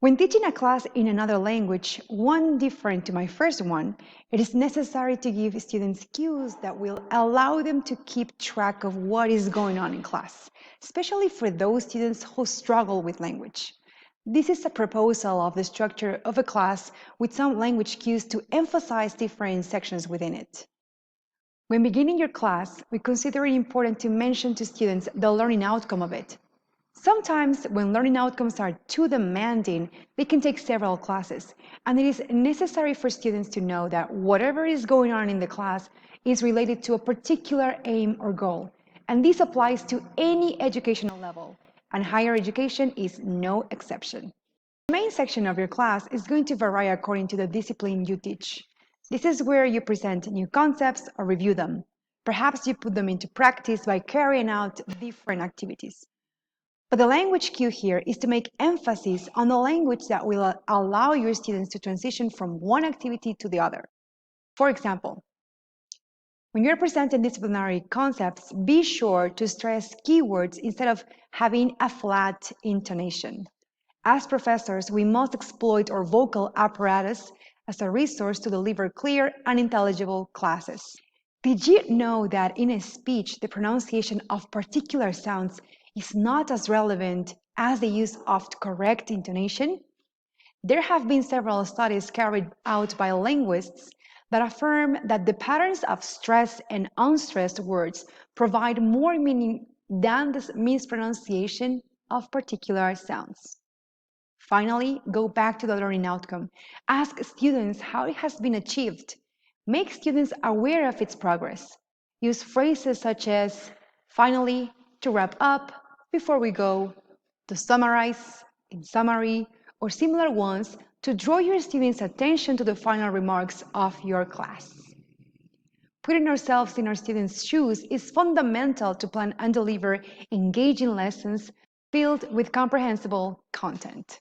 When teaching a class in another language, one different to my first one, it is necessary to give students cues that will allow them to keep track of what is going on in class, especially for those students who struggle with language. This is a proposal of the structure of a class with some language cues to emphasize different sections within it. When beginning your class, we consider it important to mention to students the learning outcome of it. Sometimes, when learning outcomes are too demanding, they can take several classes, and it is necessary for students to know that whatever is going on in the class is related to a particular aim or goal, and this applies to any educational level, and higher education is no exception. The main section of your class is going to vary according to the discipline you teach. This is where you present new concepts or review them. Perhaps you put them into practice by carrying out different activities. But the language cue here is to make emphasis on the language that will allow your students to transition from one activity to the other. For example, when you're presenting disciplinary concepts, be sure to stress keywords instead of having a flat intonation. As professors, we must exploit our vocal apparatus as a resource to deliver clear and intelligible classes. Did you know that in a speech, the pronunciation of particular sounds is not as relevant as the use of correct intonation? There have been several studies carried out by linguists that affirm that the patterns of stressed and unstressed words provide more meaning than the mispronunciation of particular sounds. Finally, go back to the learning outcome. Ask students how it has been achieved. Make students aware of its progress. Use phrases such as finally, to wrap up, before we go, to summarize, in summary, or similar ones to draw your students' attention to the final remarks of your class. Putting ourselves in our students' shoes is fundamental to plan and deliver engaging lessons filled with comprehensible content.